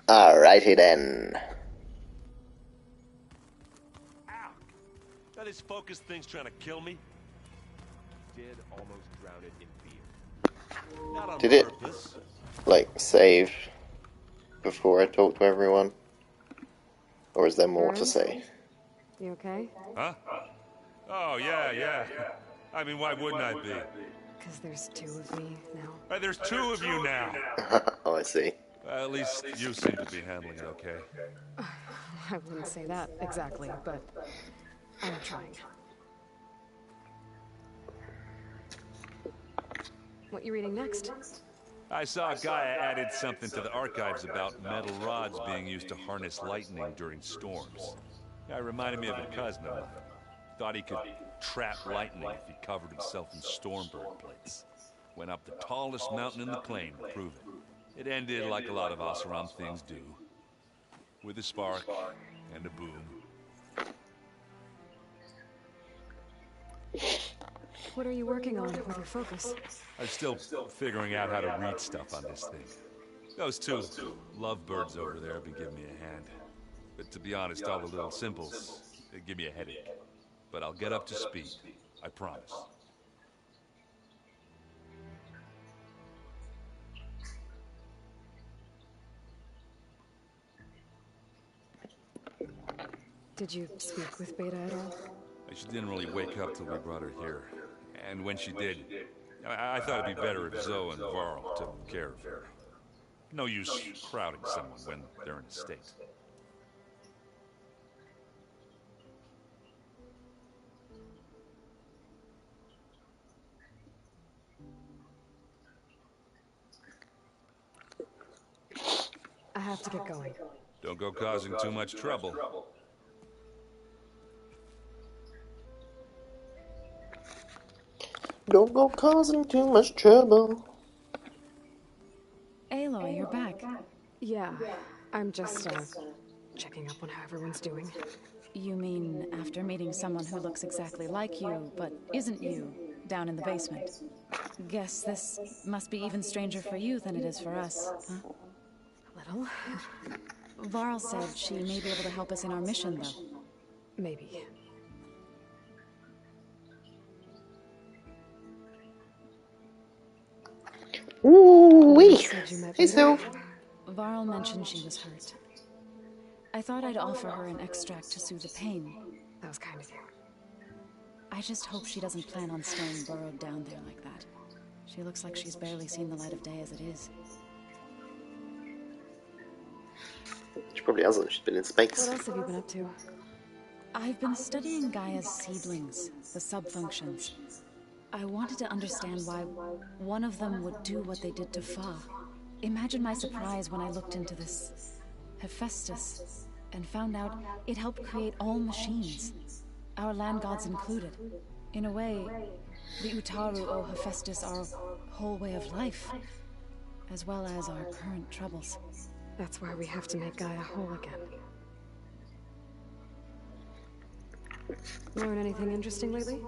Alrighty then. Ow! Now this focus thing's trying to kill me. Did almost drown it in beer. Not on Did it, purpose. like, save before I talk to everyone? Or is there more to say? You okay? Huh? Oh, yeah. I mean, why wouldn't I be? Because there's two of me now. There's two of you now. Oh, I see. At least you seem to be handling it okay. I wouldn't say that exactly, but I'm trying. What you reading next? I saw a guy added something to the archives about metal rods being used to harness lightning during storms. Guy reminded me of a cousin of mine. Thought he could trap lightning if he covered himself in Stormbird plates. Went up the tallest mountain in the plain to prove it. It ended like a lot of Oseram things do. With a spark and a boom. What are you working on with your focus? I'm still figuring out how to read stuff on this thing. Those two lovebirds over there have been giving me a hand. But to be honest, all the little symbols, they give me a headache. But I'll get up to speed. I promise. Did you speak with Beta at all? She didn't really wake up till we brought her here. And when she did, I thought it'd be better if Zoe and Varl took care of her. No use crowding someone when they're in a state. I have to get going. Don't go causing too much trouble. Don't go causing too much trouble. Aloy, you're back. Yeah, I'm just, checking up on how everyone's doing. You mean after meeting someone who looks exactly like you, but isn't you, down in the basement? Guess this must be even stranger for you than it is for us, huh? A little. Varl said she may be able to help us in our mission, though. Maybe. Ooh-wee! Hey, Beta? Sylph. Varl mentioned she was hurt. I thought I'd offer her an extract to soothe the pain. That was kind of you. I just hope she doesn't plan on staying burrowed down there like that. She looks like she's barely seen the light of day as it is. She probably hasn't. She's been in space. What else have you been up to? I've been studying Gaia's seedlings, the subfunctions. I wanted to understand why one of them would do what they did to Fa. Imagine my surprise when I looked into this Hephaestus and found out it helped create all machines, our land gods included. In a way, the Utaru owe Hephaestus our whole way of life, as well as our current troubles. That's why we have to make Gaia whole again. Learn anything interesting lately?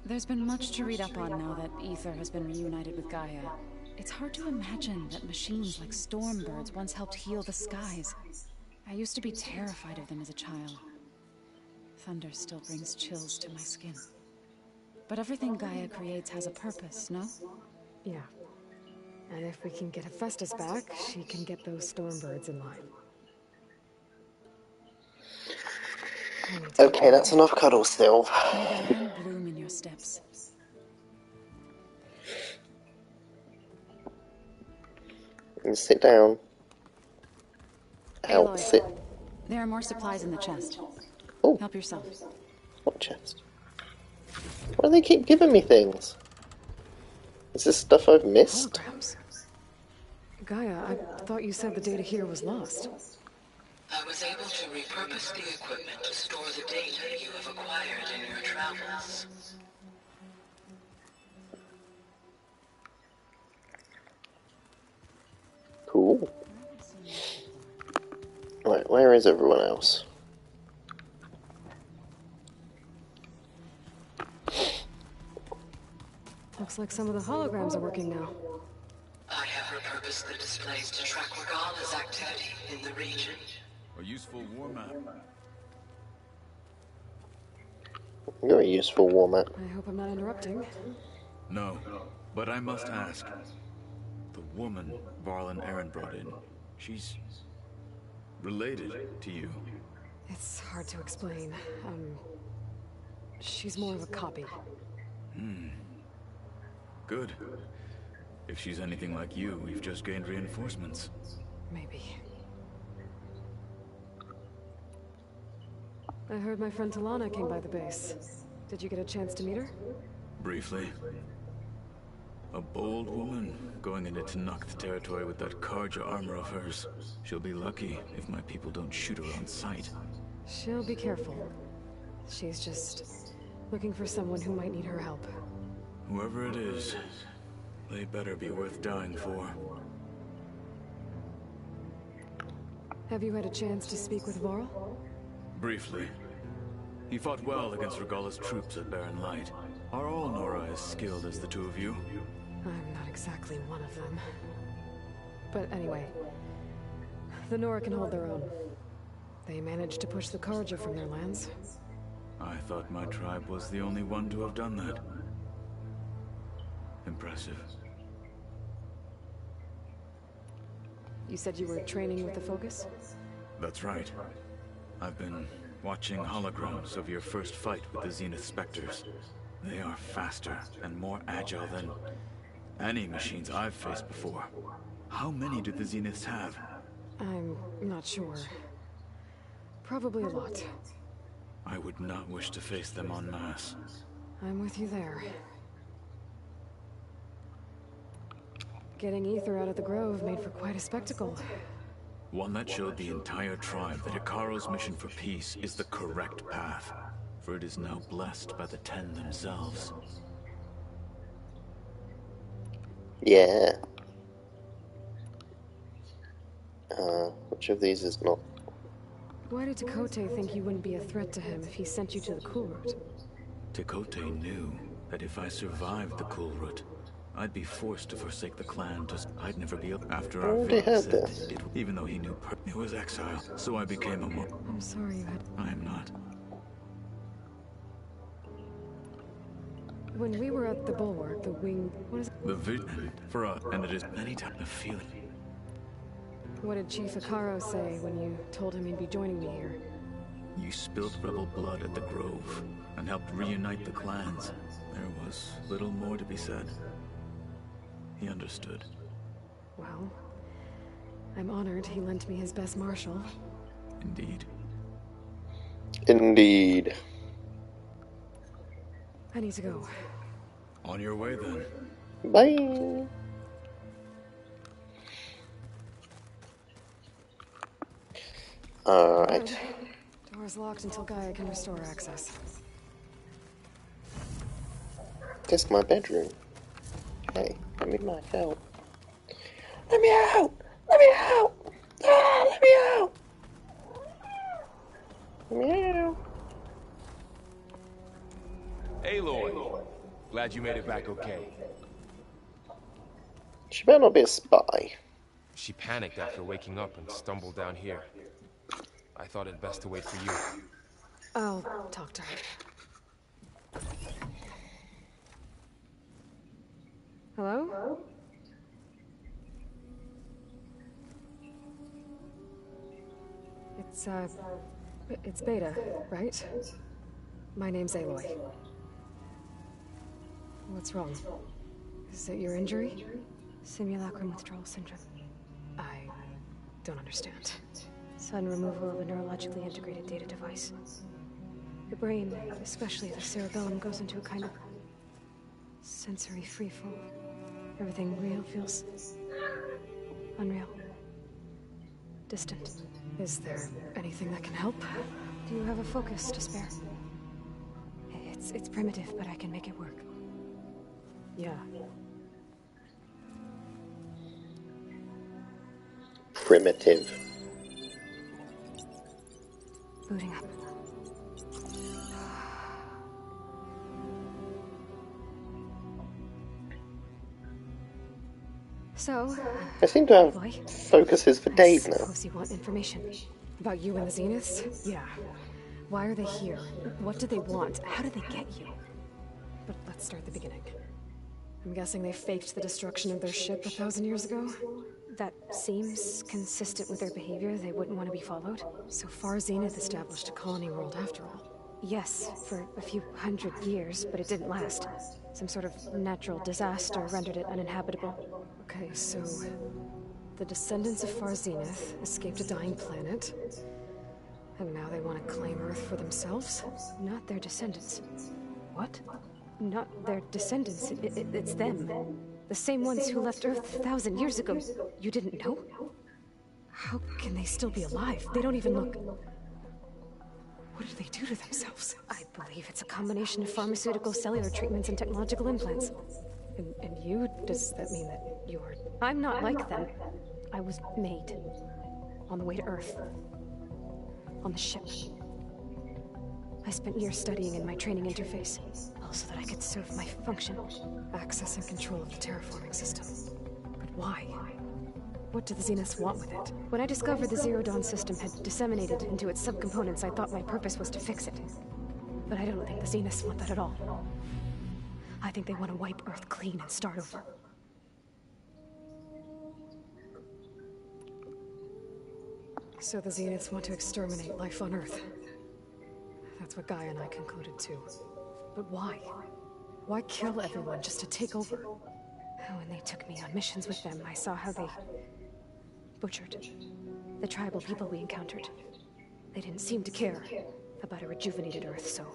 There's been much to read up on now that Aether has been reunited with Gaia. It's hard to imagine that machines like Stormbirds once helped heal the skies. I used to be terrified of them as a child. Thunder still brings chills to my skin. But everything Gaia creates has a purpose, no? Yeah. And if we can get Hephaestus back, she can get those Stormbirds in line. Okay, that's enough cuddles, Sylph. May the land bloom in your steps. And sit down. Help, Aloy, sit. there are more supplies in the chest. Oh, Help yourself. what chest? Why do they keep giving me things? Is this stuff I've missed? Holograms. Gaia, I thought you said the data here was lost. I was able to repurpose the equipment to store the data you have acquired in your travels. Cool. Right, where is everyone else? Looks like some of the holograms are working now. I have repurposed the displays to track Regala's activity in the region. A useful war map. You're a useful war map. I hope I'm not interrupting. No, but I must ask. The woman Varl and Aaron brought in, she's related to you. It's hard to explain. She's more of a copy. Good. If she's anything like you, we've just gained reinforcements. Maybe. I heard my friend Talana came by the base. Did you get a chance to meet her? Briefly. A bold woman going into Tenakth territory with that Karja armor of hers. She'll be lucky if my people don't shoot her on sight. She'll be careful. She's just looking for someone who might need her help. Whoever it is, they better be worth dying for. Have you had a chance to speak with Varl? Briefly. He fought well against Regala's troops at Barren Light. Are all Nora as skilled as the two of you? I'm not exactly one of them. But anyway, the Nora can hold their own. They managed to push the Karja from their lands. I thought my tribe was the only one to have done that. Impressive. You said you were training with the Focus? That's right. I've been watching holograms of your first fight with the Zenith Spectres. They are faster and more agile than any machines I've faced before. How many do the Zeniths have? I'm not sure. Probably a lot. I would not wish to face them en masse. I'm with you there. Getting Ether out of the Grove made for quite a spectacle. One that showed the entire tribe that Ikaro's mission for peace is the correct path, for it is now blessed by the Ten themselves. Yeah. Which of these is not? Why did Tekote think you wouldn't be a threat to him if he sent you to the Kulrut? Tekote knew that if I survived the Kulrut, I'd be forced to forsake the clan. I'd never be up after our already father had said this. it, even though he knew it was exile. So I became a monk. I'm sorry you had... I am not. When we were at the Bulwark, the wing... What is it? The vision for us, and it is many times a feeling. What did Chief Ikaro say when you told him you'd be joining me here? You spilled rebel blood at the Grove and helped reunite the clans. There was little more to be said. He understood. Well, I'm honored he lent me his best martial. Indeed. Indeed. I need to go. On your way then. Bye. Alright. Door's locked until Gaia can restore access. Guess my bedroom. Hey, let me back out. Let me out! Let me out! Ah, let me out! Let me out! Aloy! Glad you made it back okay. She better not be a spy. She panicked after waking up and stumbled down here. I thought it best to wait for you. I'll talk to her. Hello? It's Beta, right? My name's Aloy. What's wrong? Is it your injury? Simulacrum withdrawal syndrome. I don't understand. Sudden removal of a neurologically integrated data device. The brain, especially the cerebellum, goes into a kind of sensory freefall. Everything real feels unreal. Distant. Is there anything that can help? Do you have a focus to spare? It's primitive, but I can make it work. Yeah. Primitive. Booting up. So, I seem to boy, have focuses for I days now. suppose you want information. About you and the Zeniths? Yeah. Why are they here? What do they want? How do they get you? But let's start at the beginning. I'm guessing they faked the destruction of their ship 1,000 years ago? That seems consistent with their behavior. They wouldn't want to be followed. So far, Zenith established a colony world after all. Yes, for a few hundred years, but it didn't last. Some sort of natural disaster rendered it uninhabitable. Okay, so... the descendants of Far Zenith escaped a dying planet, and now they want to claim Earth for themselves? Not their descendants. What? Not their descendants. It's them. The same ones who left Earth 1,000 years ago. You didn't know? How can they still be alive? They don't even look... What did they do to themselves? I believe it's a combination of pharmaceutical, cellular treatments, and technological implants. And you? Does that mean that you're... I'm not like them. I was made. On the way to Earth. On the ship. I spent years studying in my training interface, all so that I could serve my function. Access and control of the terraforming system. But why? What do the Zeniths want with it? When I discovered the Zero Dawn system had disseminated into its subcomponents, I thought my purpose was to fix it. But I don't think the Zeniths want that at all. I think they want to wipe Earth clean and start over. So the Zeniths want to exterminate life on Earth. That's what Gaia and I concluded too. But why? Why kill everyone just to take over? When they took me on missions with them, I saw how they butchered the tribal people we encountered. They didn't seem to care about a rejuvenated Earth, so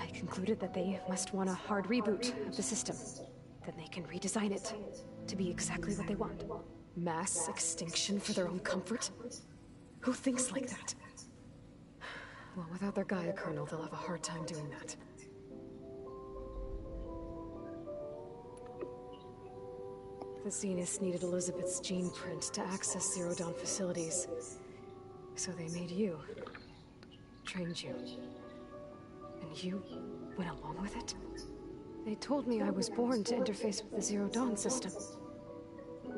I concluded that they must want a hard reboot of the system. Then they can redesign it to be exactly what they want. Mass extinction for their own comfort? Who thinks like that? Well, without their Gaia kernel, they'll have a hard time doing that. The Zeniths needed Elizabeth's gene print to access Zero Dawn facilities. So they made you. Trained you. And you went along with it? They told me I was born to interface with the Zero Dawn system.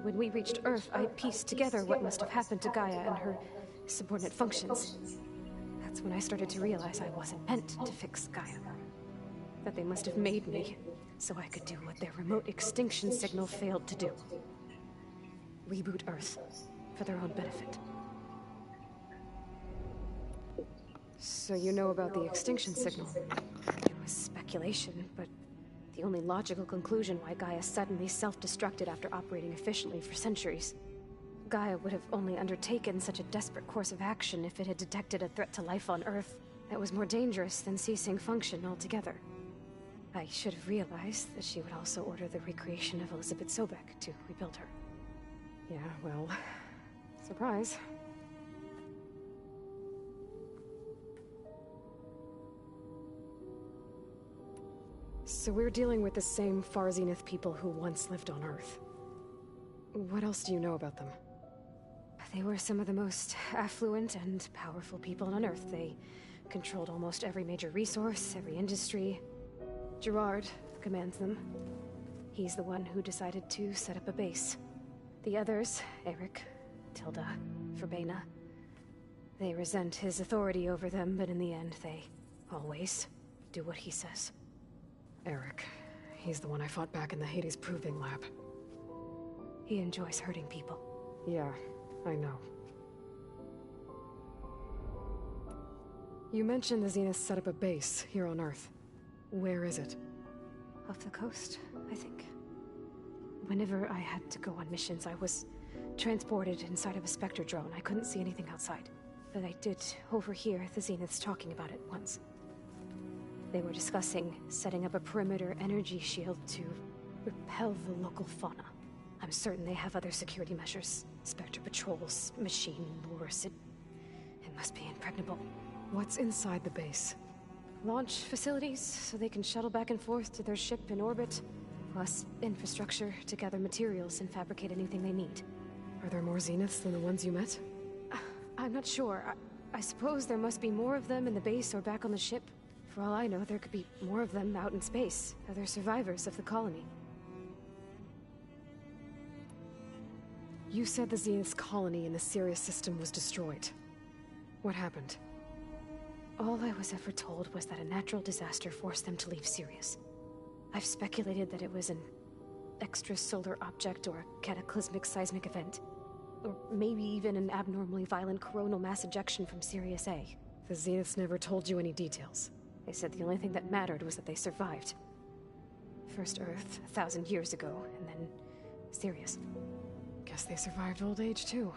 When we reached Earth, I pieced together what must have happened to Gaia and her subordinate functions. That's when I started to realize I wasn't meant to fix Gaia. That they must have made me so I could do what their remote extinction signal failed to do. Reboot Earth for their own benefit. So you know about the extinction signal? It was speculation, but the only logical conclusion why Gaia suddenly self-destructed after operating efficiently for centuries. Gaia would have only undertaken such a desperate course of action if it had detected a threat to life on Earth that was more dangerous than ceasing function altogether. I should have realized that she would also order the recreation of Elizabeth Sobek to rebuild her. Yeah, well, surprise. So we're dealing with the same Far Zenith people who once lived on Earth. What else do you know about them? They were some of the most affluent and powerful people on Earth. They controlled almost every major resource, every industry. Gerard commands them. He's the one who decided to set up a base. The others, Eric, Tilda, Verbena, they resent his authority over them, but in the end, they always do what he says. Eric. He's the one I fought back in the Hades Proving Lab. He enjoys hurting people. Yeah, I know. You mentioned the Zeniths set up a base here on Earth. Where is it? Off the coast, I think. Whenever I had to go on missions, I was transported inside of a Spectre drone. I couldn't see anything outside. But I did overhear the Zeniths talking about it once. They were discussing setting up a perimeter energy shield to repel the local fauna. I'm certain they have other security measures. Spectre patrols, machine lures. It must be impregnable. What's inside the base? Launch facilities, so they can shuttle back and forth to their ship in orbit. Plus, infrastructure to gather materials and fabricate anything they need. Are there more Zeniths than the ones you met? I'm not sure. I suppose there must be more of them in the base or back on the ship. For all I know, there could be more of them out in space. Other survivors of the colony. You said the Zenith's colony in the Sirius system was destroyed. What happened? All I was ever told was that a natural disaster forced them to leave Sirius. I've speculated that it was an extrasolar object or a cataclysmic seismic event. Or maybe even an abnormally violent coronal mass ejection from Sirius A. The Zeniths never told you any details. They said the only thing that mattered was that they survived. First Earth, 1,000 years ago, and then Sirius. Guess they survived old age, too.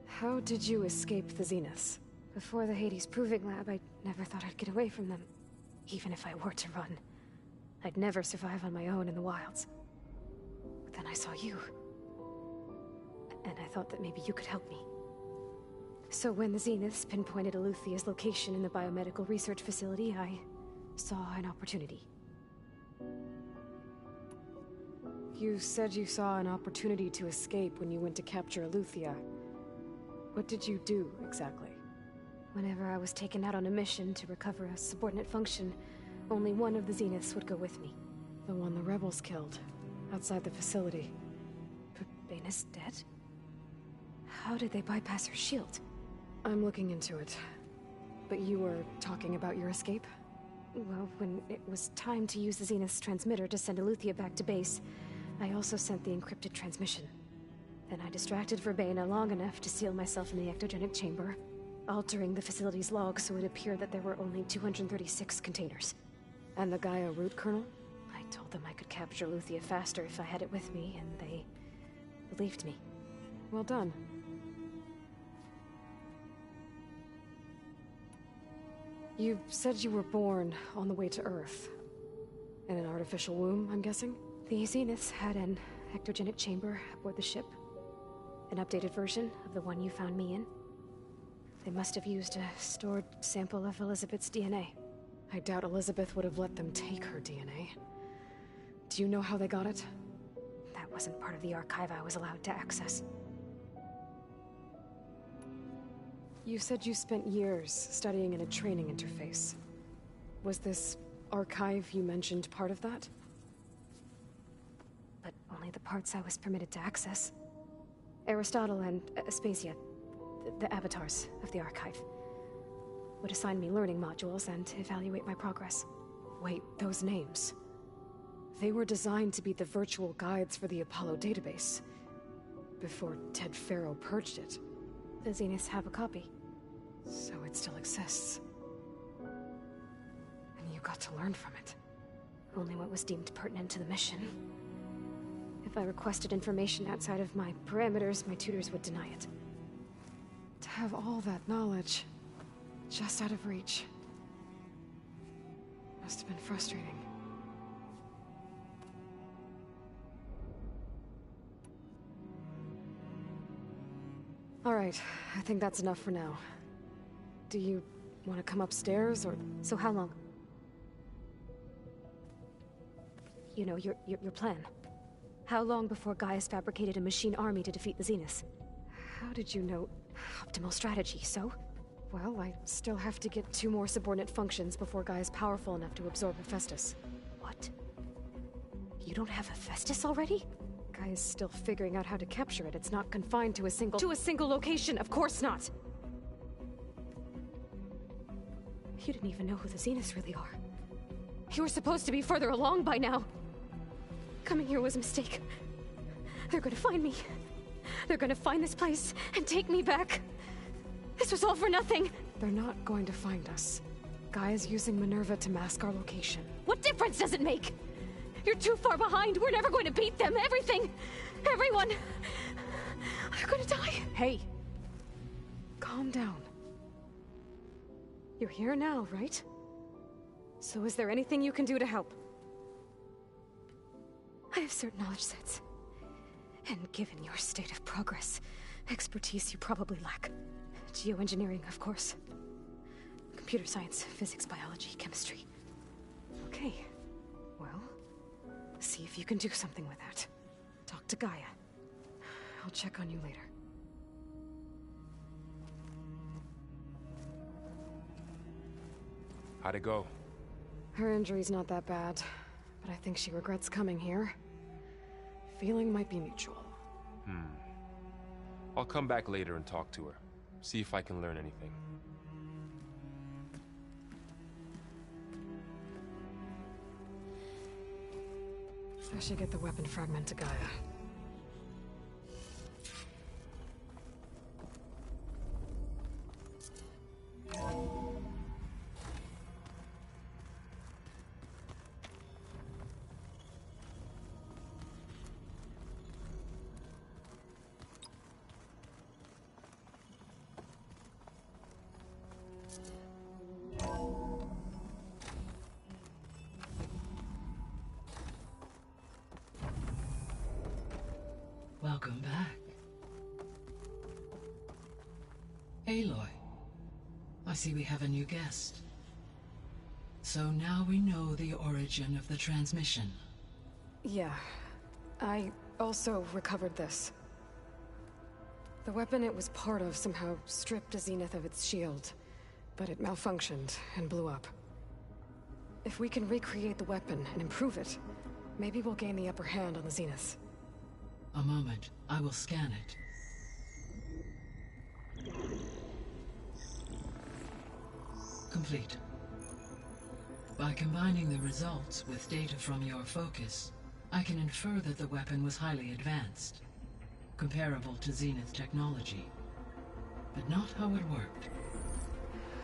How did you escape the Zeniths? Before the Hades Proving Lab, I never thought I'd get away from them. Even if I were to run. I'd never survive on my own in the wilds. But then I saw you. And I thought that maybe you could help me. So when the Zeniths pinpointed Eluthia's location in the biomedical research facility, I saw an opportunity. You said you saw an opportunity to escape when you went to capture Eluthia. What did you do, exactly? Whenever I was taken out on a mission to recover a subordinate function, only one of the Zeniths would go with me. The one the rebels killed, outside the facility. Baina's dead? How did they bypass her shield? I'm looking into it. But you were talking about your escape? Well, when it was time to use the Zenith's transmitter to send Eluthia back to base, I also sent the encrypted transmission. Then I distracted Verbena long enough to seal myself in the ectogenic chamber, altering the facility's log so it appeared that there were only 236 containers. And the Gaia root kernel? I told them I could capture Eluthia faster if I had it with me, and they believed me. Well done. You said you were born on the way to Earth. In an artificial womb, I'm guessing? The Zeniths had an ectogenic chamber aboard the ship. An updated version of the one you found me in. They must have used a stored sample of Elizabeth's DNA. I doubt Elizabeth would have let them take her DNA. Do you know how they got it? That wasn't part of the archive I was allowed to access. You said you spent years studying in a training interface. Was this archive you mentioned part of that? But only the parts I was permitted to access. Aristotle and Aspasia, the avatars of the archive, would assign me learning modules and evaluate my progress. Wait, those names. They were designed to be the virtual guides for the Apollo database. Before Ted Faro purged it. The Zeniths have a copy. So it still exists. And you got to learn from it. Only what was deemed pertinent to the mission. If I requested information outside of my parameters, my tutors would deny it. To have all that knowledge, just out of reach. Must have been frustrating. All right, I think that's enough for now. Do you want to come upstairs, or...? So how long? You know, your plan. How long before Gaius fabricated a machine army to defeat the Zeniths? How did you know? Optimal strategy, so? Well, I still have to get 2 more subordinate functions before Gaia's powerful enough to absorb Hephaestus. What? You don't have Hephaestus already? Gaia's still figuring out how to capture it. It's not confined to a single... To a single location! Of course not! You didn't even know who the Zeniths really are. You were supposed to be further along by now. Coming here was a mistake. They're gonna find me. They're gonna find this place and take me back. This was all for nothing. They're not going to find us. Gaia's using Minerva to mask our location. What difference does it make? You're too far behind. We're never going to beat them. Everything. Everyone. They're gonna die. Hey. Calm down. You're here now, right? So is there anything you can do to help? I have certain knowledge sets. And given your state of progress, expertise you probably lack. Geoengineering, of course. Computer science, physics, biology, chemistry. Okay. Well, see if you can do something with that. Talk to Gaia. I'll check on you later. How'd it go? Her injury's not that bad, but I think she regrets coming here. feeling might be mutual. I'll come back later and talk to her. See if I can learn anything. I should get the weapon fragment to Gaia. Welcome back. Aloy, I see we have a new guest. So now we know the origin of the transmission. Yeah. I also recovered this. The weapon it was part of somehow stripped Zenith of its shield, but it malfunctioned and blew up. If we can recreate the weapon and improve it, maybe we'll gain the upper hand on the Zeniths. A moment, I will scan it. Complete. By combining the results with data from your focus, I can infer that the weapon was highly advanced, comparable to Zenith technology, but not how it worked.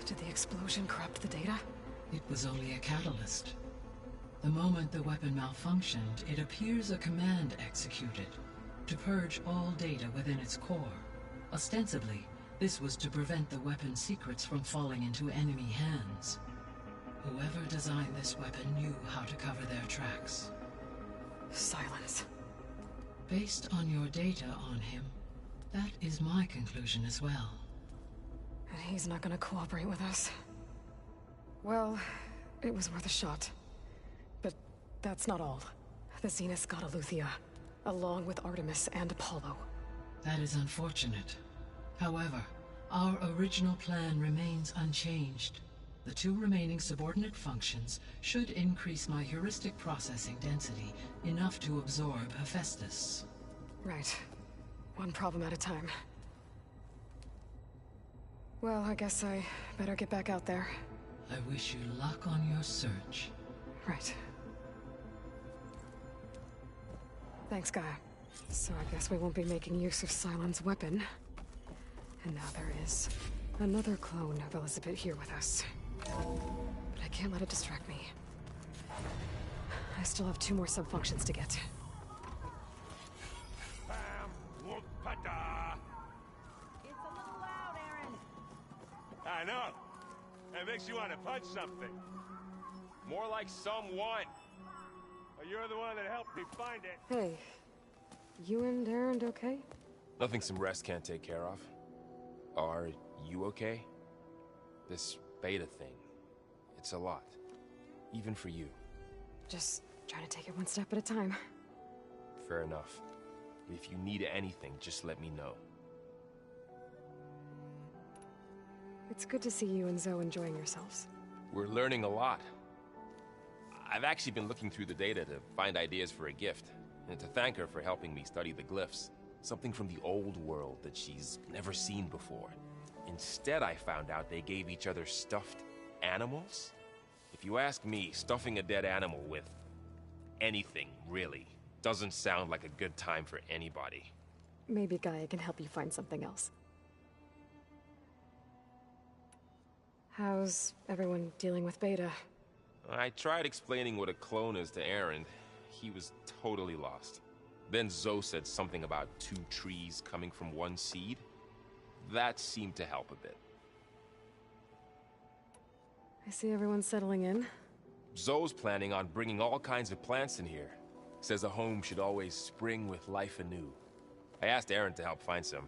Did the explosion corrupt the data? It was only a catalyst. The moment the weapon malfunctioned, it appears a command executed to purge all data within its core. Ostensibly, this was to prevent the weapon's secrets from falling into enemy hands. Whoever designed this weapon knew how to cover their tracks. Silence. Based on your data on him, that is my conclusion as well. And he's not gonna cooperate with us. Well, it was worth a shot. But that's not all. The Zeniths got Eleuthia, along with Artemis and Apollo. That is unfortunate. However, our original plan remains unchanged. The two remaining subordinate functions should increase my heuristic processing density enough to absorb Hephaestus. Right. One problem at a time. Well, I guess I better get back out there. I wish you luck on your search. Right. Thanks, Gaia. So I guess we won't be making use of Cylon's weapon. And now there is another clone of Elizabeth here with us. But I can't let it distract me. I still have 2 more subfunctions to get. It's a little loud, Aaron. I know. It makes you want to punch something. More like someone. Well, you're the one that helped me find it. Hey, you and Aaron okay? Nothing some rest can't take care of. Are you okay? This beta thing, it's a lot. Even for you. Just trying to take it one step at a time. Fair enough. If you need anything, just let me know. It's good to see you and Zoe enjoying yourselves. We're learning a lot. I've actually been looking through the data to find ideas for a gift, and to thank her for helping me study the glyphs. Something from the old world that she's never seen before. Instead, I found out they gave each other stuffed animals. If you ask me, stuffing a dead animal with anything, really, doesn't sound like a good time for anybody. Maybe Gaia can help you find something else. How's everyone dealing with Beta? I tried explaining what a clone is to Aaron. He was totally lost. Then Zoe said something about 2 trees coming from 1 seed. That seemed to help a bit. I see everyone settling in. Zoe's planning on bringing all kinds of plants in here. Says a home should always spring with life anew. I asked Aaron to help find some.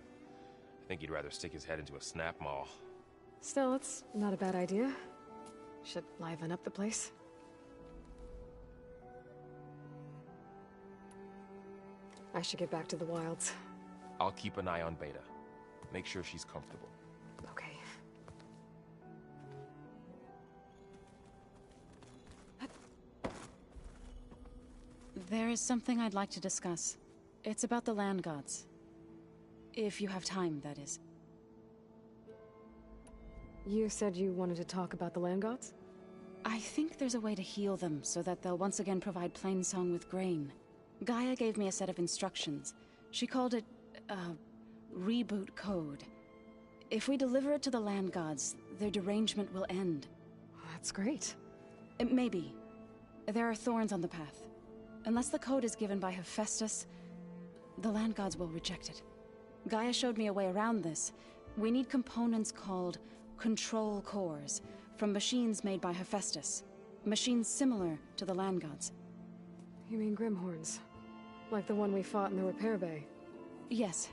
I think he'd rather stick his head into a snap mall. Still, it's not a bad idea. Should liven up the place. I should get back to the wilds. I'll keep an eye on Beta. Make sure she's comfortable. Okay. There is something I'd like to discuss. It's about the land gods. If you have time, that is. You said you wanted to talk about the land gods? I think there's a way to heal them so that they'll once again provide Plainsong with grain. Gaia gave me a set of instructions. She called it, reboot code. If we deliver it to the land gods, their derangement will end. That's great. Maybe. There are thorns on the path. Unless the code is given by Hephaestus, the land gods will reject it. Gaia showed me a way around this. We need components called control cores from machines made by Hephaestus. Machines similar to the land gods. You mean Grimhorns? Like the one we fought in the repair bay? Yes.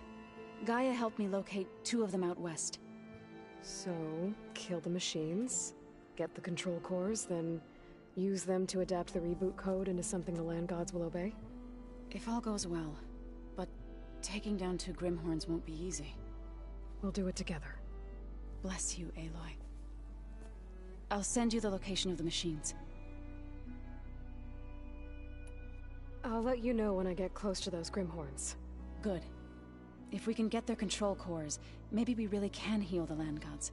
Gaia helped me locate 2 of them out west. So, kill the machines, get the control cores, then use them to adapt the reboot code into something the land gods will obey? If all goes well. But taking down 2 Grimhorns won't be easy. We'll do it together. Bless you, Aloy. I'll send you the location of the machines. I'll let you know when I get close to those Grimhorns. Good. If we can get their control cores, maybe we really can heal the land gods.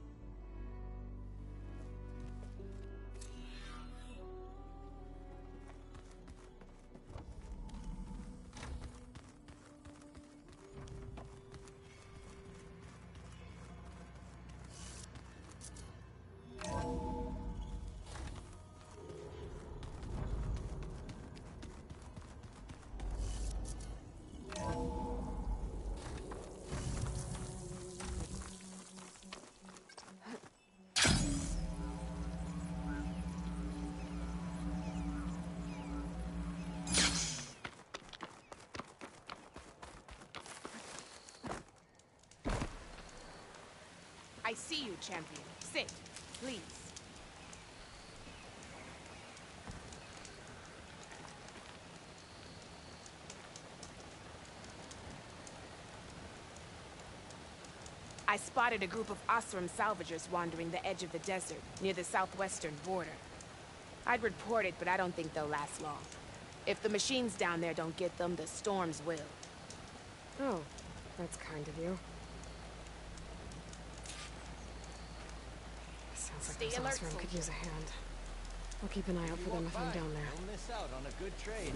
I see you, champion. Sit, please. I spotted a group of Osram salvagers wandering the edge of the desert, near the southwestern border. I'd report it, but I don't think they'll last long. If the machines down there don't get them, the storms will. Oh, that's kind of you. Sounds like Stay alert, those Osram could soldier. use a hand. I'll keep an eye out for them if I'm down there. Don't miss out on a good trade.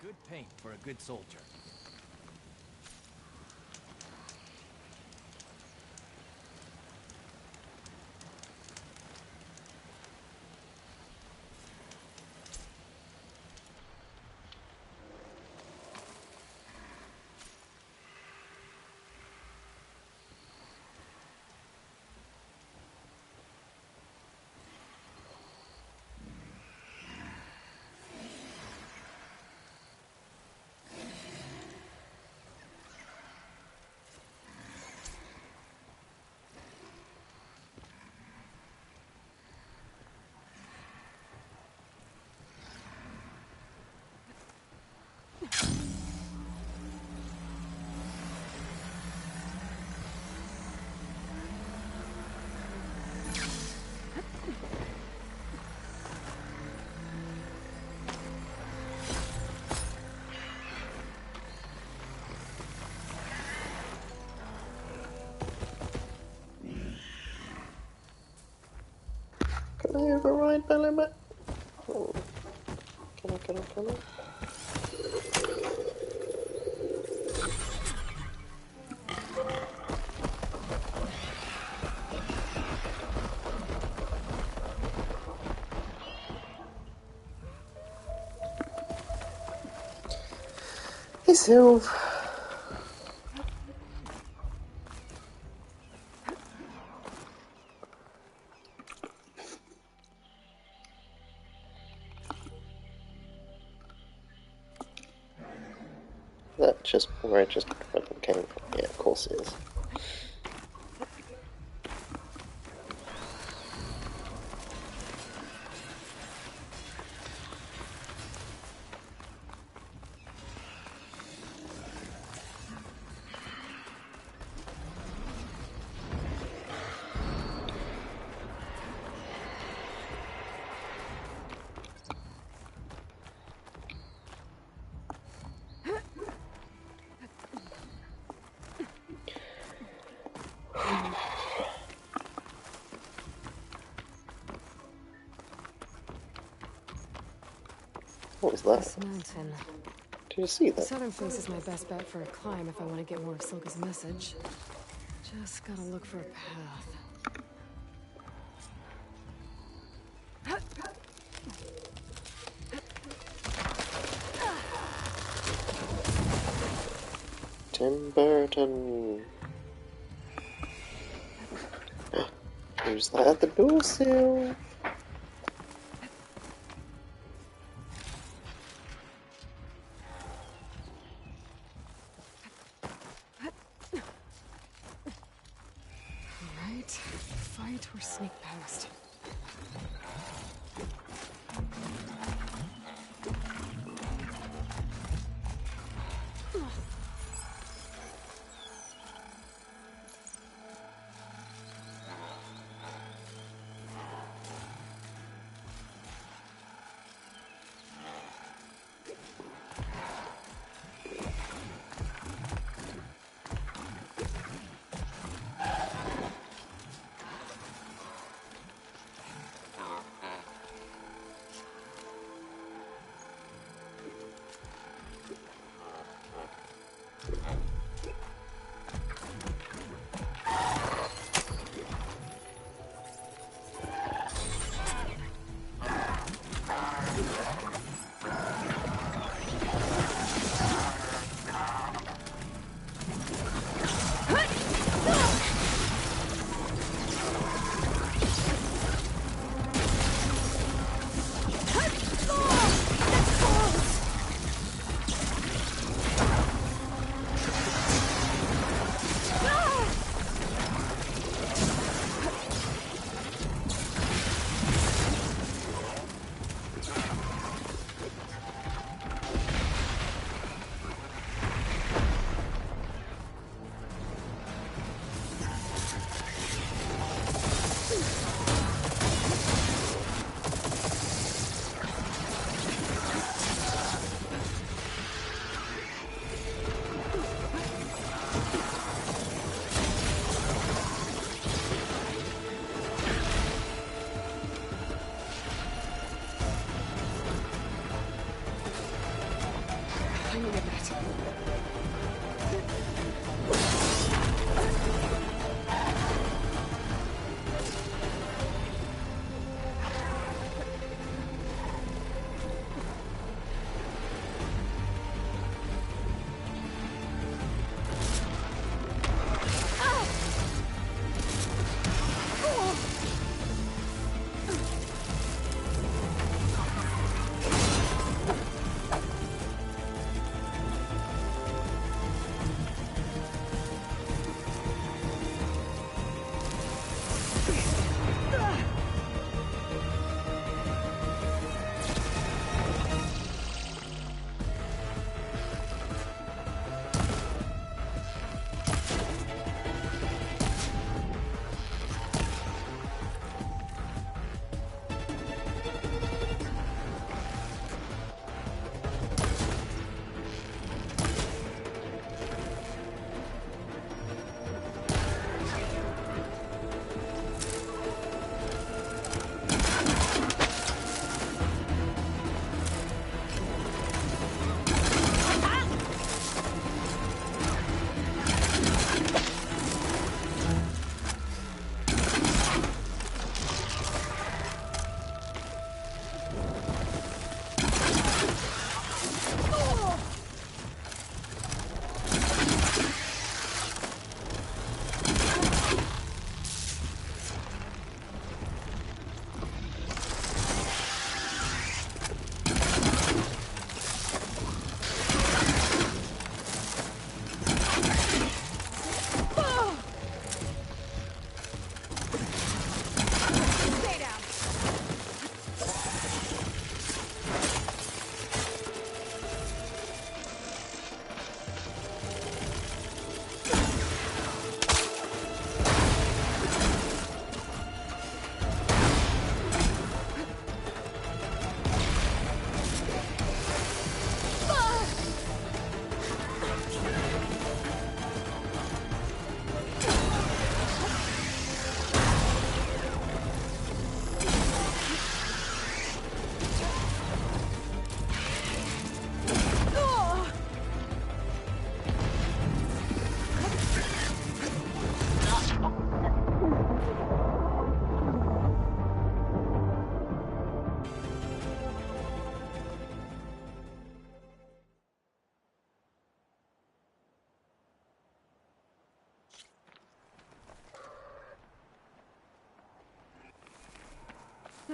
Good paint for a good soldier. Can I override Bellomat? Oh. Can I? Hey, Sylv. That just where I just fucking came from. Yeah, of course it is. What was that? This mountain. Did you see The that? southern face is my best bet for a climb if I want to get more of Silka's message. Just gotta look for a path. Tim Burton. Who's that at the door sill? Alright, fight or sneak past.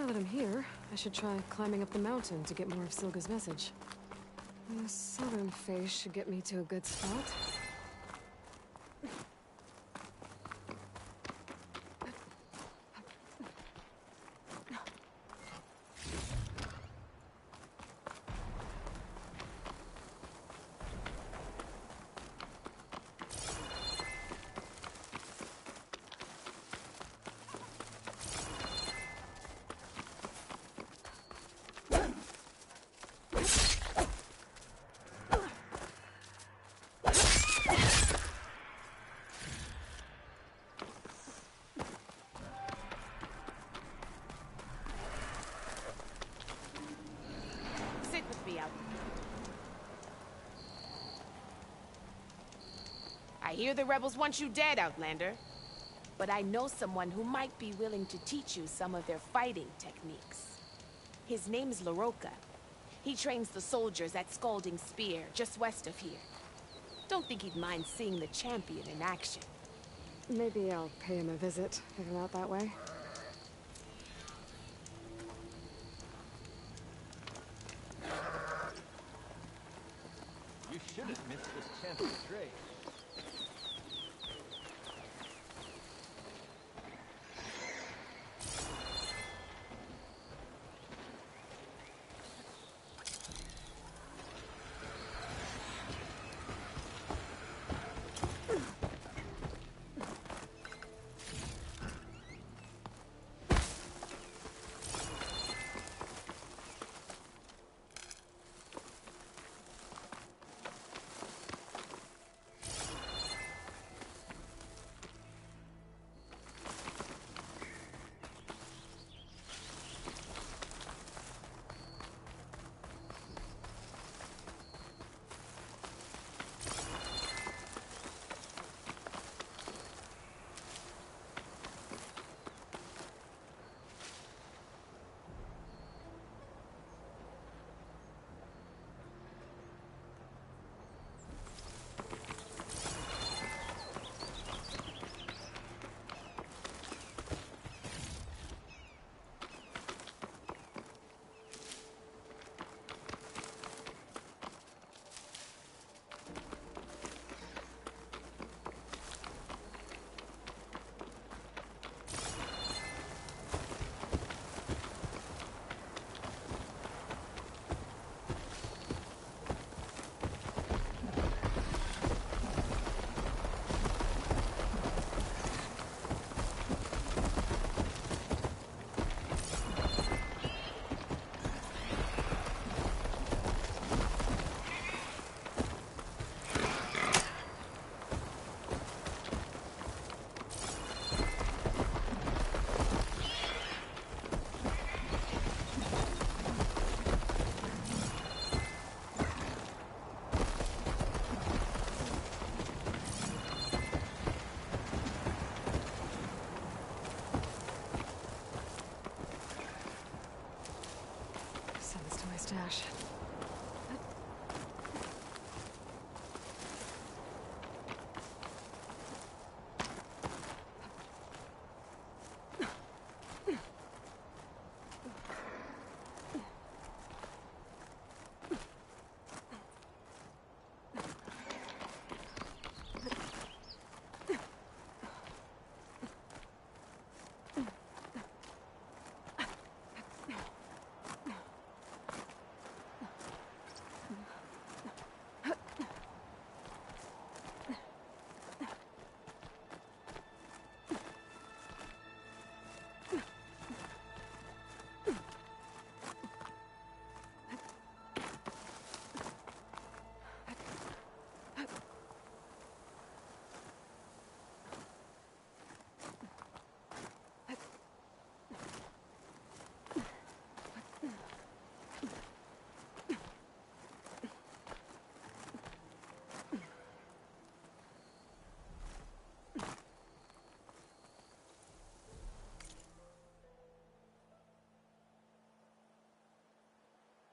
Now that I'm here, I should try climbing up the mountain to get more of Silga's message. The southern face should get me to a good spot. I hear the rebels want you dead, Outlander. But I know someone who might be willing to teach you some of their fighting techniques. His name's LaRocca. He trains the soldiers at Scalding Spear, just west of here. Don't think he'd mind seeing the champion in action. Maybe I'll pay him a visit, if I'm out that way. You shouldn't miss this chance to trade.